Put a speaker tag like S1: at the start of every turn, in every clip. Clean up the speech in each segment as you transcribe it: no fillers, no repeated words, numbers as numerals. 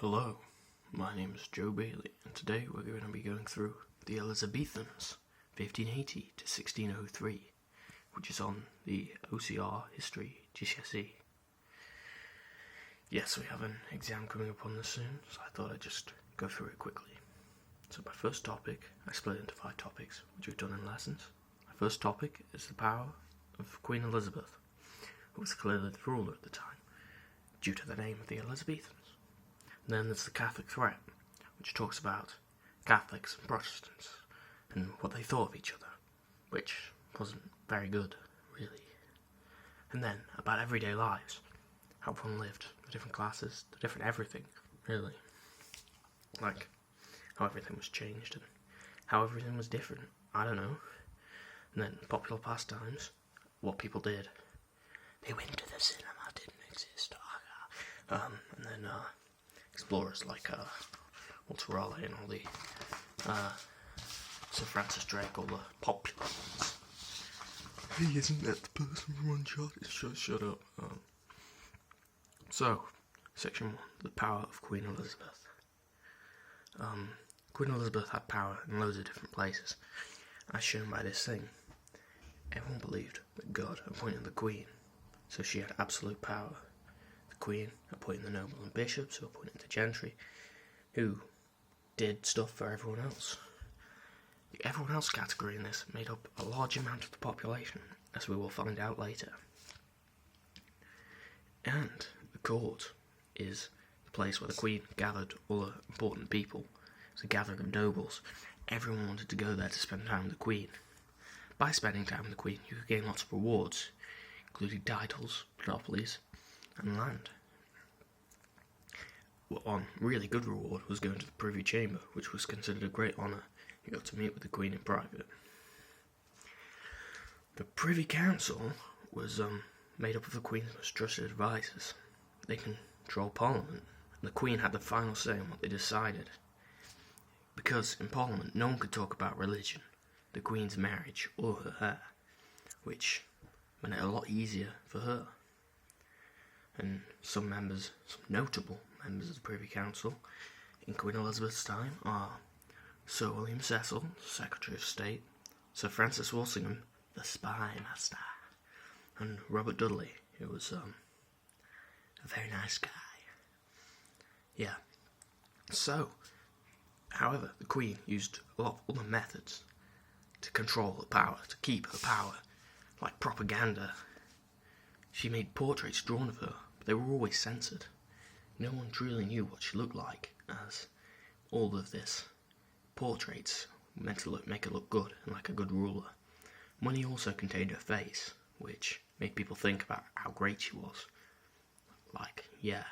S1: Hello, my name is Joe Bailey, and today we're going to be going through the Elizabethans, 1580 to 1603, which is on the OCR History GCSE. Yes, we have an exam coming up on this soon, so I thought I'd just go through it quickly. So my first topic, I split it into 5 topics, which we've done in lessons. My first topic is the power of Queen Elizabeth, who was clearly the ruler at the time, due to the name of the Elizabethans. And then there's the Catholic threat, which talks about Catholics and Protestants and what they thought of each other, which wasn't very good, really. And then about everyday lives, how everyone lived, the different classes, the different everything, really. Like, how everything was changed and how everything was different, I don't know. And then popular pastimes, what people did. They went to the cinema, didn't exist. And then explorers like Walter Raleigh and all the Sir Francis Drake, all the popular ones. Hey, isn't that the person from Uncharted? Shut up. So, section 1, the power of Queen Elizabeth. Queen Elizabeth had power in loads of different places, as shown by this thing. Everyone believed that God appointed the Queen, so she had absolute power. The Queen appointing the nobles and bishops, who appointed the gentry, who did stuff for everyone else. The everyone else category in this made up a large amount of the population, as we will find out later. And the court is the place where the Queen gathered all the important people. It was a gathering of nobles. Everyone wanted to go there to spend time with the Queen. By spending time with the Queen, you could gain lots of rewards, including titles, monopolies, and land. One really good reward was going to the Privy Chamber, which was considered a great honour. You got to meet with the Queen in private. The Privy Council was made up of the Queen's most trusted advisors. They controlled Parliament, and the Queen had the final say on what they decided. Because in Parliament no one could talk about religion, the Queen's marriage, or her hair, which made it a lot easier for her. And some notable members of the Privy Council in Queen Elizabeth's time are Sir William Cecil, Secretary of State, Sir Francis Walsingham, the Spy Master, and Robert Dudley, who was a very nice guy. Yeah. So, however, the Queen used a lot of other methods to control her power, to keep her power, like propaganda. She made portraits drawn of her, but they were always censored. No one truly knew what she looked like, as all of this portraits were meant to make her look good and like a good ruler. Money also contained her face, which made people think about how great she was. Like, yeah.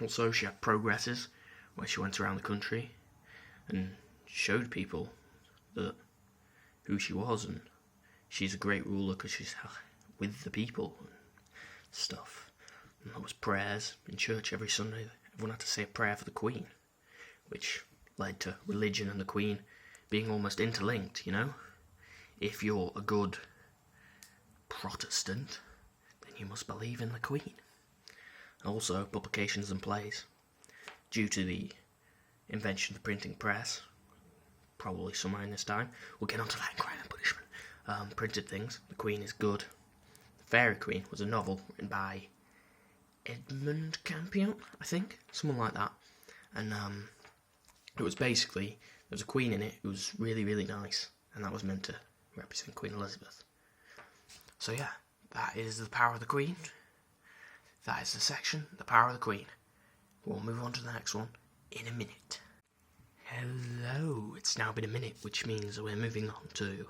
S1: Also, she had progresses where she went around the country and showed people that who she was, and she's a great ruler because she's with the people and stuff. And there was prayers in church every Sunday. Everyone had to say a prayer for the Queen, which led to religion and the Queen being almost interlinked, you know? If you're a good Protestant, then you must believe in the Queen. Also, publications and plays. Due to the invention of the printing press, probably somewhere in this time, we'll get onto that in Crime and Punishment. Printed things. The Queen is good. The Fairy Queen was a novel written by Edmund Campion, I think, someone like that. And it was basically, there was a queen in it who was really, really nice, and that was meant to represent Queen Elizabeth. So yeah, that is the power of the Queen. That is the section, the power of the Queen. We'll move on to the next one in a minute. Hello, it's now been a minute, which means we're moving on to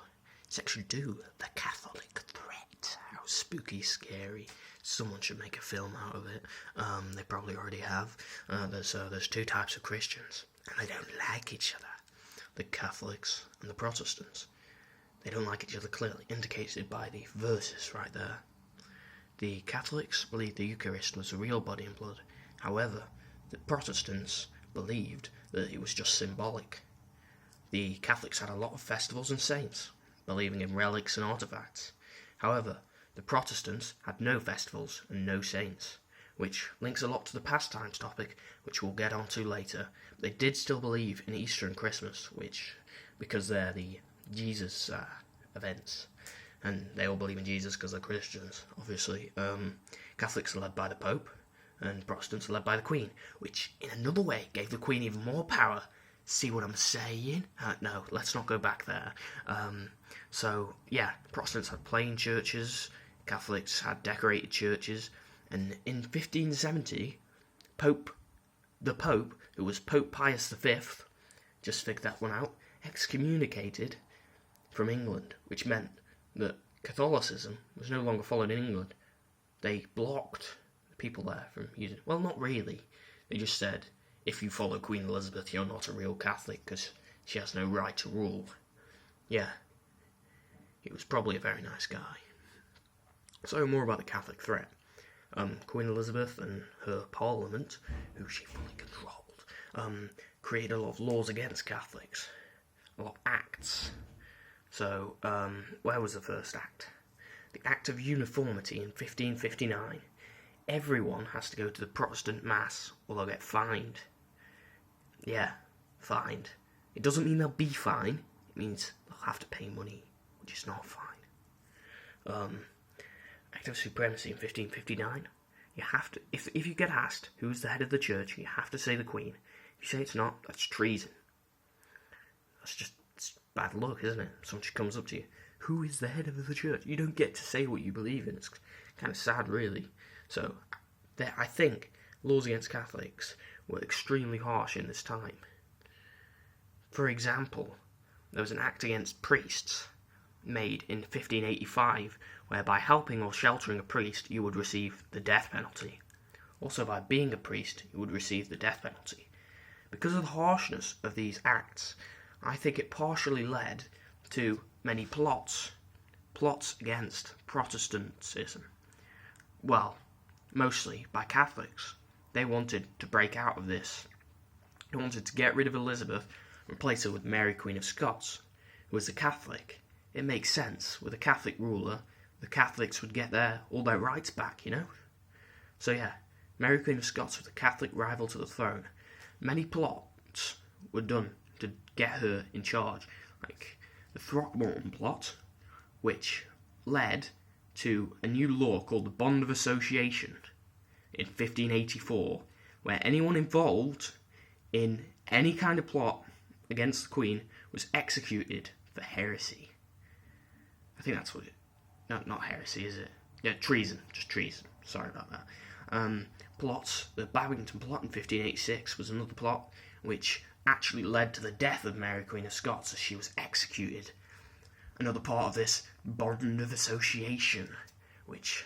S1: section 2, the Catholic threat. How spooky, scary. Someone should make a film out of it. They probably already have. There's 2 types of Christians, and they don't like each other. The Catholics and the Protestants. They don't like each other, clearly indicated by the verses right there. The Catholics believed the Eucharist was the real body and blood. However, the Protestants believed that it was just symbolic. The Catholics had a lot of festivals and saints, believing in relics and artifacts. However, the Protestants had no festivals and no saints, which links a lot to the pastimes topic, which we'll get onto later. They did still believe in Easter and Christmas, because they're the Jesus events, and they all believe in Jesus because they're Christians, obviously. Catholics are led by the Pope, and Protestants are led by the Queen, which in another way gave the Queen even more power. See what I'm saying? No, let's not go back there. So, yeah, Protestants had plain churches, Catholics had decorated churches, and in 1570, the Pope, who was Pope Pius V, just figured that one out, excommunicated from England, which meant that Catholicism was no longer followed in England. They blocked the people there from using it. Well, not really. They just said, if you follow Queen Elizabeth, you're not a real Catholic, because she has no right to rule. Yeah. He was probably a very nice guy. So, more about the Catholic threat. Queen Elizabeth and her Parliament, who she fully controlled, created a lot of laws against Catholics. A lot of acts. So, where was the first act? The Act of Uniformity in 1559. Everyone has to go to the Protestant Mass, or they'll get fined. Yeah, fined. It doesn't mean they'll be fined, it means they'll have to pay money, which is not fine. Act of Supremacy in 1559. You have to, if you get asked who is the head of the church, you have to say the Queen. If you say it's not, that's treason. It's bad luck, isn't it? Someone just comes up to you. Who is the head of the church? You don't get to say what you believe in. It's kind of sad, really. So, I think laws against Catholics were extremely harsh in this time. For example, there was an act against priests made in 1585, whereby helping or sheltering a priest, you would receive the death penalty. Also, by being a priest, you would receive the death penalty. Because of the harshness of these acts, I think it partially led to many plots against Protestantism. Well, mostly by Catholics. They wanted to break out of this. They wanted to get rid of Elizabeth and replace her with Mary Queen of Scots, who was a Catholic. It makes sense. With a Catholic ruler, the Catholics would get all their rights back, you know? So yeah, Mary Queen of Scots was a Catholic rival to the throne. Many plots were done to get her in charge, like the Throckmorton plot, which led to a new law called the Bond of Association in 1584, where anyone involved in any kind of plot against the Queen was executed for heresy. I think that's what it... No, not heresy, is it? Yeah, treason. Just treason. Sorry about that. Plots. The Babington plot in 1586 was another plot which actually led to the death of Mary Queen of Scots as she was executed. Another part of this Bond of Association, which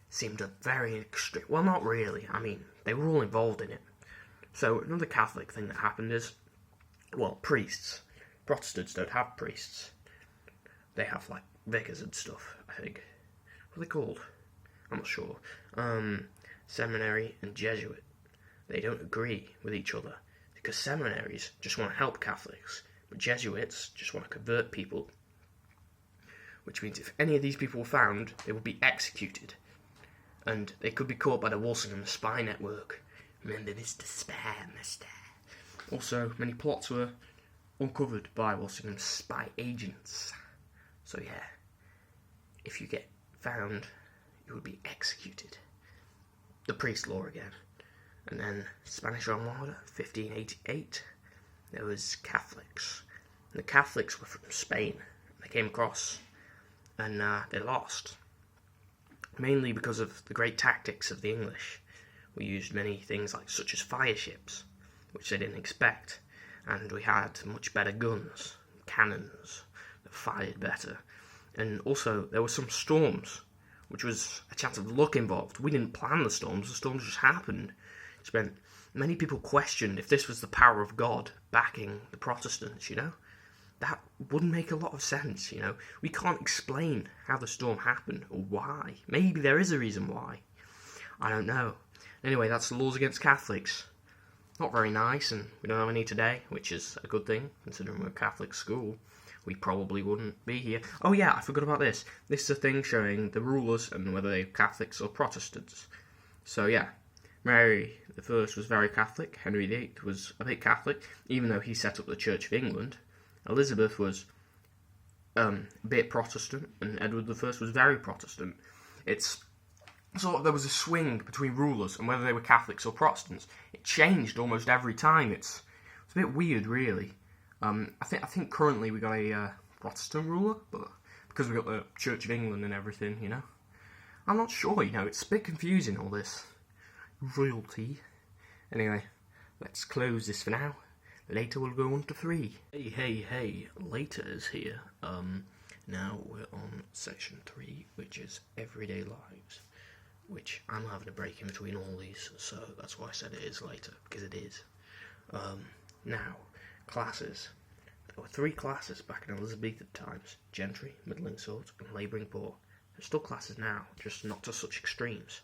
S1: seemed a very extreme... Well, not really. I mean, they were all involved in it. So, another Catholic thing that happened is, well, priests. Protestants don't have priests. They have, like, vicars and stuff, I think. What are they called? I'm not sure. Seminary and Jesuit. They don't agree with each other, because seminaries just want to help Catholics, but Jesuits just want to convert people. Which means if any of these people were found, they would be executed. And they could be caught by the Walsingham spy network. Remember Mr. Spam. Also, many plots were uncovered by Walsingham's spy agents. So yeah, if you get found, you would be executed. The priest law again. And then Spanish Armada, 1588, there was Catholics. And the Catholics were from Spain. They came across and they lost. Mainly because of the great tactics of the English. We used many things such as fire ships, which they didn't expect. And we had much better guns, cannons, that fired better. And also, there were some storms, which was a chance of luck involved. We didn't plan the storms just happened. Many people questioned if this was the power of God backing the Protestants, you know? That wouldn't make a lot of sense, you know? We can't explain how the storm happened, or why. Maybe there is a reason why. I don't know. Anyway, that's the laws against Catholics. Not very nice, and we don't have any today, which is a good thing, considering we're a Catholic school. We probably wouldn't be here. Oh yeah, I forgot about this. This is a thing showing the rulers and whether they're Catholics or Protestants. So yeah, Mary I was very Catholic. Henry VIII was a bit Catholic, even though he set up the Church of England. Elizabeth was a bit Protestant, and Edward I was very Protestant. It's sort of, there was a swing between rulers and whether they were Catholics or Protestants. It changed almost every time. It's a bit weird, really. I think currently we got a Protestant ruler, but because we got the Church of England and everything, you know. I'm not sure, you know. It's a bit confusing, all this royalty. Anyway, let's close this for now. Later we'll go on to 3. Hey, later is here. Now we're on section 3, which is everyday lives, which I'm having a break in between all these, so that's why I said it is later, because it is. Now, classes. There were 3 classes back in Elizabethan times: gentry, middling sort, and labouring poor. There's still classes now, just not to such extremes.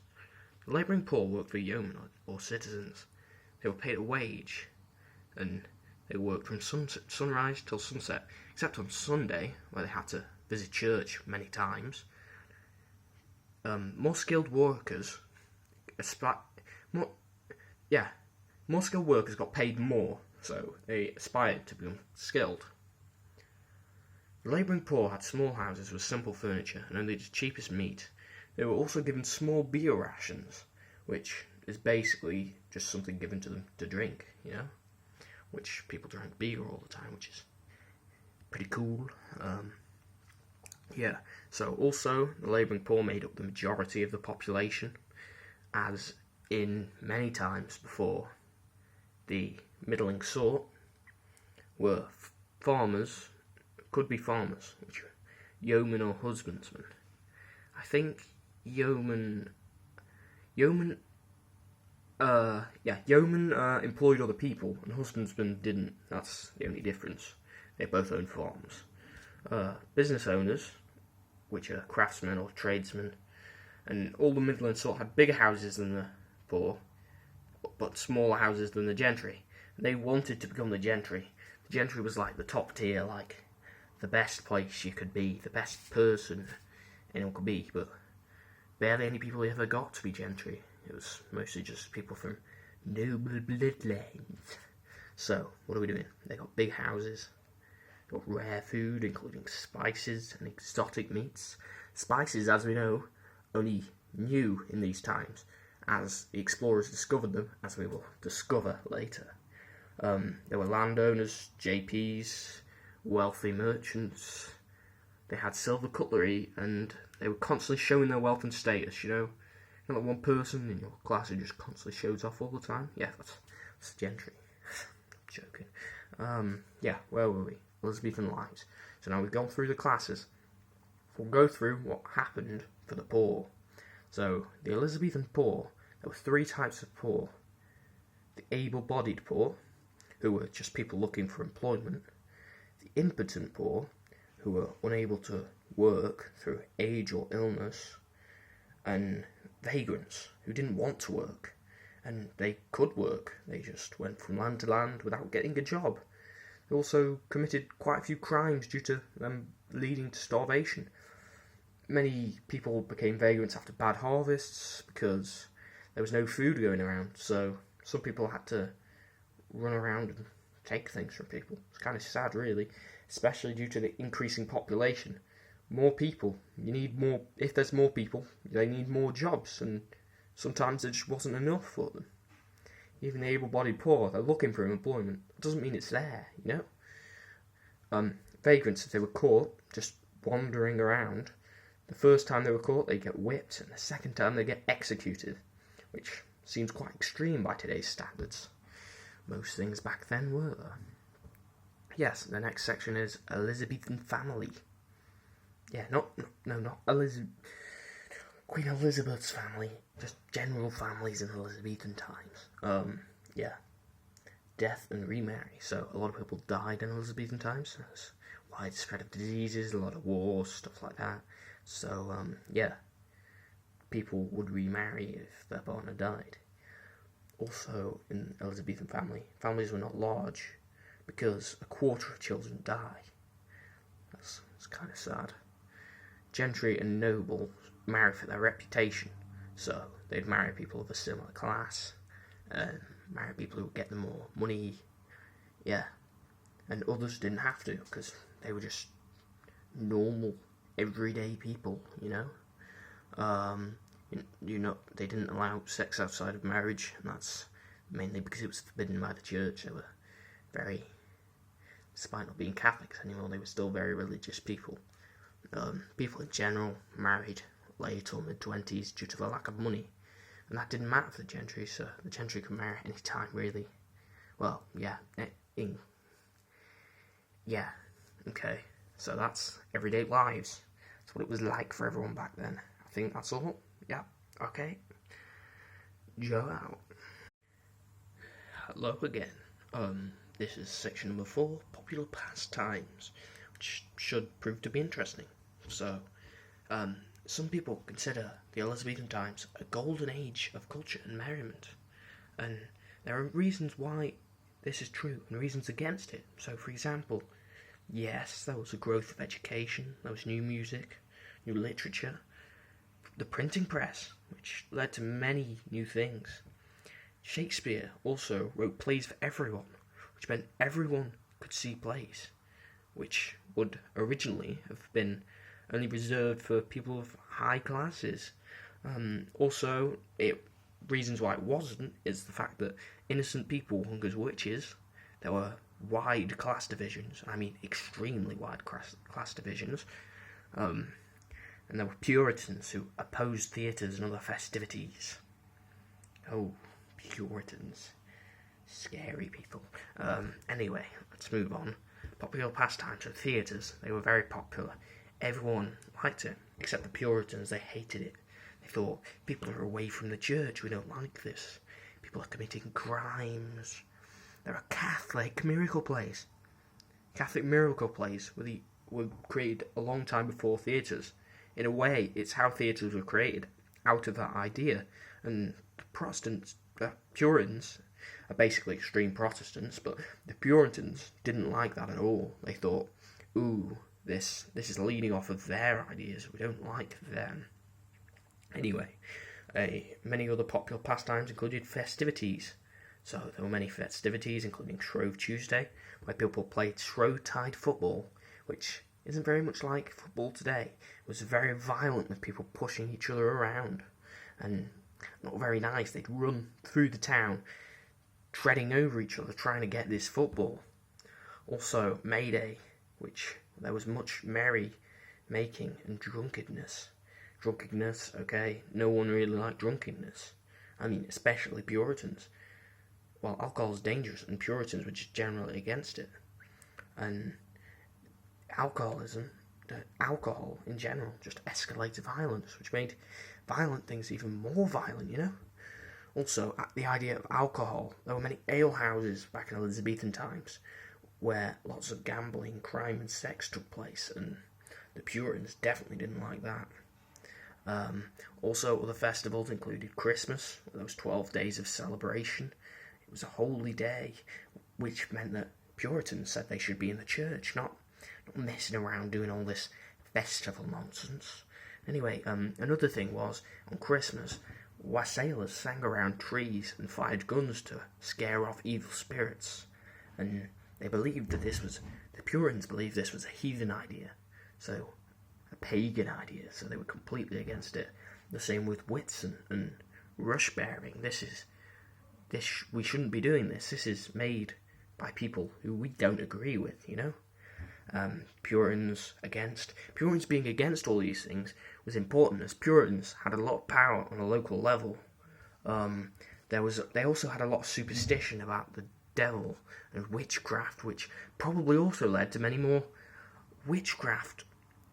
S1: The labouring poor worked for yeomen or citizens. They were paid a wage, and they worked from sunrise till sunset, except on Sunday, where they had to visit church many times. More skilled workers got paid more, so they aspired to become skilled. The labouring poor had small houses with simple furniture and only the cheapest meat. They were also given small beer rations, which is basically just something given to them to drink, you know? Which people drank beer all the time, which is pretty cool. So also the labouring poor made up the majority of the population, as in many times before. The middling sort were farmers, could be farmers, which were yeomen or husbandsmen. I think yeomen employed other people, and husbandsmen didn't. That's the only difference. They both owned farms. Business owners, which are craftsmen or tradesmen, and all the middling sort had bigger houses than the poor, but smaller houses than the gentry. They wanted to become the gentry. The gentry was like the top tier, like the best place you could be, the best person anyone could be, but barely any people ever got to be gentry. It was mostly just people from noble bloodlines. So, what are we doing? They got big houses, got rare food, including spices and exotic meats. Spices, as we know, only new in these times, as the explorers discovered them, as we will discover later. There were landowners, JPs, wealthy merchants. They had silver cutlery, and they were constantly showing their wealth and status, you know. Not like one person in your class who just constantly shows off all the time. Yeah, that's gentry. Joking. Where were we? Elizabethan lives. So now we've gone through the classes. We'll go through what happened for the poor. So, the Elizabethan poor, there were 3 types of poor. The able-bodied poor, who were just people looking for employment. The impotent poor, who were unable to work through age or illness. And vagrants, who didn't want to work. And they could work, they just went from land to land without getting a job. They also committed quite a few crimes due to them leading to starvation. Many people became vagrants after bad harvests because there was no food going around, so some people had to run around and take things from people. It's kind of sad, really, especially due to the increasing population. More people, you need more. If there's more people, they need more jobs, and sometimes there just wasn't enough for them. Even the able-bodied poor, they're looking for employment. It doesn't mean it's there, you know? Vagrants, if they were caught just wandering around, the first time they were caught, they get whipped, and the second time they get executed, which seems quite extreme by today's standards. Most things back then were. Yes, the next section is Elizabethan family. Yeah, not Queen Elizabeth's family, just general families in Elizabethan times. Death and remarry. So a lot of people died in Elizabethan times. There's widespread of diseases, a lot of wars, stuff like that. So, people would remarry if their partner died. Also, in Elizabethan families were not large because a quarter of children die. That's kind of sad. Gentry and nobles marry for their reputation, so they'd marry people of a similar class, marry people who would get them more money, yeah, and others didn't have to because they were just normal, everyday people, they didn't allow sex outside of marriage, and that's mainly because it was forbidden by the church. They were very, despite not being Catholics anymore, they were still very religious people. People in general married late or mid-20s due to the lack of money, and that didn't matter for the gentry, so the gentry could marry any time, really. Well, yeah, okay, so that's everyday lives. That's what it was like for everyone back then. I think that's all. Yeah, okay. Joe out. Hello again. This is section number 4, popular pastimes, which should prove to be interesting. So, some people consider the Elizabethan times a golden age of culture and merriment, and there are reasons why this is true and reasons against it. So, for example, yes, there was a growth of education, there was new music, new literature, the printing press, which led to many new things. Shakespeare also wrote plays for everyone, which meant everyone could see plays, which would originally have been only reserved for people of high classes. Reasons why it wasn't is the fact that innocent people hung as witches. There were wide class divisions, I mean extremely wide class divisions, and there were Puritans who opposed theatres and other festivities. Oh, Puritans. Scary people. Anyway, let's move on. Popular pastimes, so theatres, they were very popular. Everyone liked it, except the Puritans. They hated it. They thought, people are away from the church, we don't like this. People are committing crimes. There are Catholic miracle plays. Catholic miracle plays were created a long time before theatres. In a way, it's how theatres were created, out of that idea. And the Puritans are basically extreme Protestants, but the Puritans didn't like that at all. They thought, ooh, this is leading off of their ideas, we don't like them. Anyway, many other popular pastimes included festivities. So there were many festivities, including Shrove Tuesday, where people played Shrove-tide football, which isn't very much like football today. It was very violent, with people pushing each other around, and not very nice. They'd run through the town, treading over each other, trying to get this football. Also, May Day, which there was much merry making and drunkenness. Okay, no one really liked drunkenness. I mean, especially Puritans. Well, alcohol is dangerous, and Puritans were just generally against it. And alcohol in general just escalated violence, which made violent things even more violent, Also, the idea of alcohol, there were many alehouses back in Elizabethan times where lots of gambling, crime and sex took place, and the Puritans definitely didn't like that. Also, other festivals included Christmas, those 12 days of celebration. It was a holy day, which meant that Puritans said they should be in the church, not messing around doing all this festival nonsense. Anyway, another thing was, on Christmas, wassailers sang around trees and fired guns to scare off evil spirits, and the Puritans believed this was a heathen idea, so a pagan idea, so they were completely against it. The same with wits and rush bearing. We shouldn't be doing this. This is made by people who we don't agree with, Puritans being against all these things was important, as Puritans had a lot of power on a local level. They also had a lot of superstition about the devil and witchcraft, which probably also led to many more witchcraft.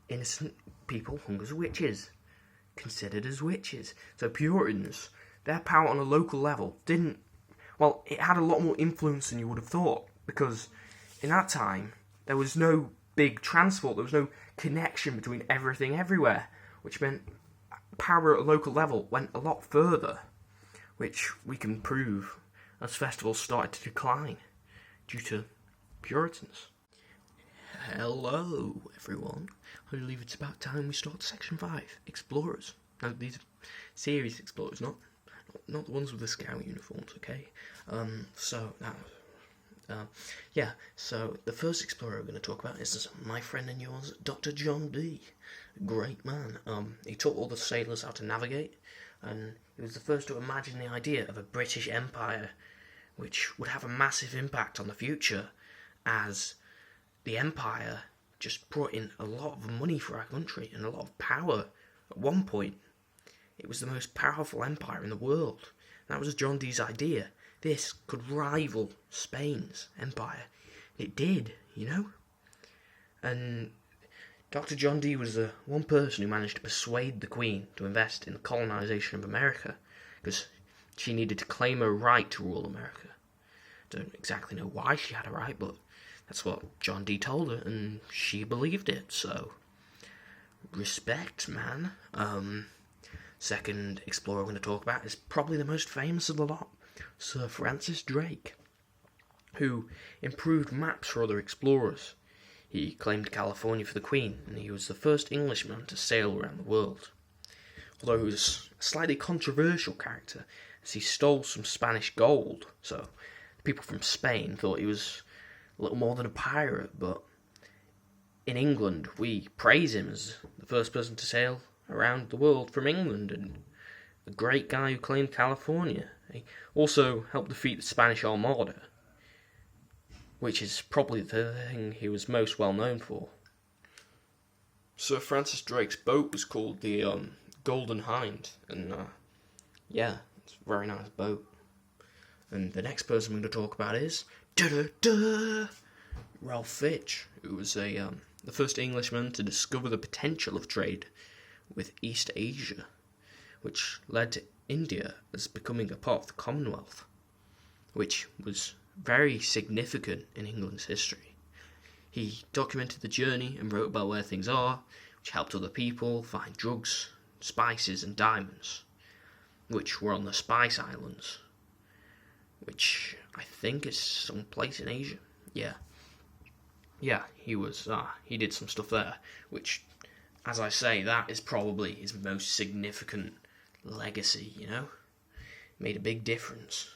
S1: Innocent people hung as witches, considered as witches. So Puritans, their power on a local level it had a lot more influence than you would have thought, because in that time there was no big transport, there was no connection between everything everywhere, which meant power at a local level went a lot further, which we can prove as festivals started to decline due to Puritans. Hello, everyone. I believe it's about time we start section 5, Explorers. Now, these are series explorers, not not the ones with the scout uniforms, okay? So the first explorer we're going to talk about is my friend and yours, Dr. John Dee. Great man. He taught all the sailors how to navigate, and he was the first to imagine the idea of a British Empire, which would have a massive impact on the future, as the Empire just brought in a lot of money for our country and a lot of power. At one point, it was the most powerful empire in the world. That was John Dee's idea. This could rival Spain's empire. It did, you know? And Dr. John Dee was the one person who managed to persuade the Queen to invest in the colonisation of America, because she needed to claim her right to rule America. Don't exactly know why she had a right, but that's what John Dee told her, and she believed it, so respect, man. Second explorer I'm going to talk about is probably the most famous of the lot, Sir Francis Drake, who improved maps for other explorers. He claimed California for the Queen, and he was the first Englishman to sail around the world. Although he was a slightly controversial character, as he stole some Spanish gold, so people from Spain thought he was a little more than a pirate, but in England we praise him as the first person to sail around the world from England, and a great guy who claimed California. He also helped defeat the Spanish Armada, which is probably the thing he was most well known for. Sir Francis Drake's boat was called the Golden Hind, and it's a very nice boat. And the next person I'm going to talk about is Ralph Fitch, who was the first Englishman to discover the potential of trade with East Asia, which led to India as becoming a part of the Commonwealth, which was very significant in England's history. He documented the journey and wrote about where things are, which helped other people find drugs, spices and diamonds, which were on the Spice Islands, which I think is some place in Asia. He did some stuff there, which, as I say, that is probably his most significant legacy, you know? Made a big difference.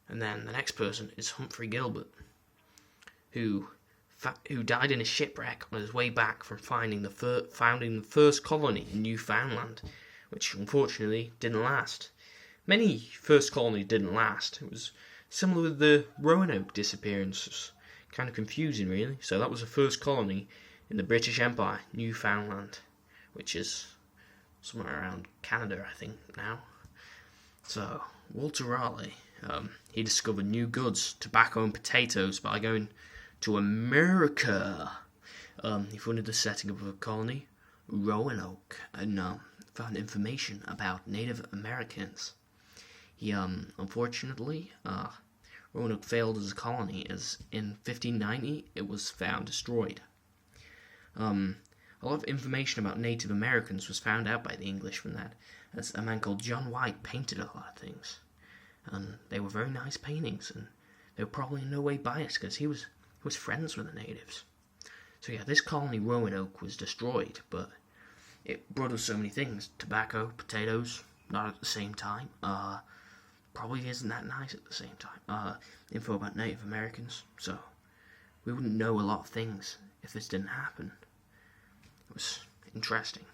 S1: And then the next person is Humphrey Gilbert, who died in a shipwreck on his way back from founding the first colony in Newfoundland, which unfortunately didn't last. Many first colonies didn't last. It was similar with the Roanoke disappearance. Kind of confusing, really. So that was the first colony in the British Empire, Newfoundland, which is somewhere around Canada, I think, now. So, Walter Raleigh, he discovered new goods, tobacco and potatoes, by going to America. He funded the setting up of a colony, Roanoke, and found information about Native Americans. He, unfortunately, Roanoke failed as a colony, as in 1590 it was found destroyed. A lot of information about Native Americans was found out by the English from that, as a man called John White painted a lot of things. And they were very nice paintings, and they were probably in no way biased, because he was friends with the natives. So yeah, this colony, Roanoke, was destroyed, but it brought us so many things. Tobacco, potatoes, not at the same time. Probably isn't that nice at the same time. Info about Native Americans, so we wouldn't know a lot of things if this didn't happen. It was interesting,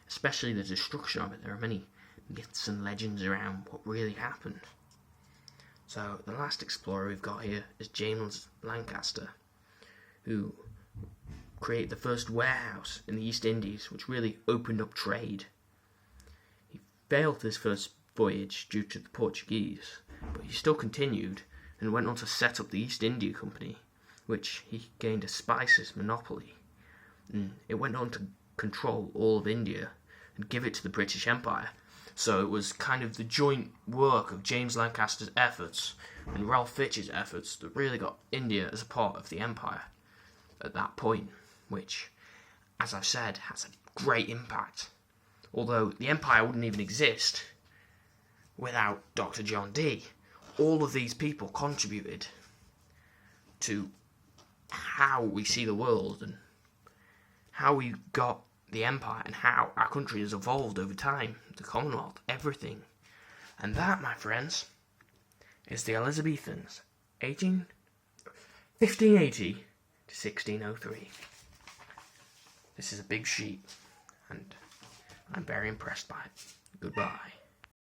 S1: especially the destruction of it. There are many myths and legends around what really happened. So the last explorer we've got here is James Lancaster, who created the first warehouse in the East Indies, which really opened up trade. He failed his first voyage due to the Portuguese, but he still continued and went on to set up the East India Company, which he gained a spices monopoly. And it went on to control all of India and give it to the British Empire. So it was kind of the joint work of James Lancaster's efforts and Ralph Fitch's efforts that really got India as a part of the empire at that point, which, as I've said, has a great impact. Although the empire wouldn't even exist without Dr. John Dee. All of these people contributed to how we see the world and how we got the empire and how our country has evolved over time, the Commonwealth, everything. And that, my friends, is the Elizabethans, 1580 to 1603. This is a big sheet, and I'm very impressed by it. Goodbye.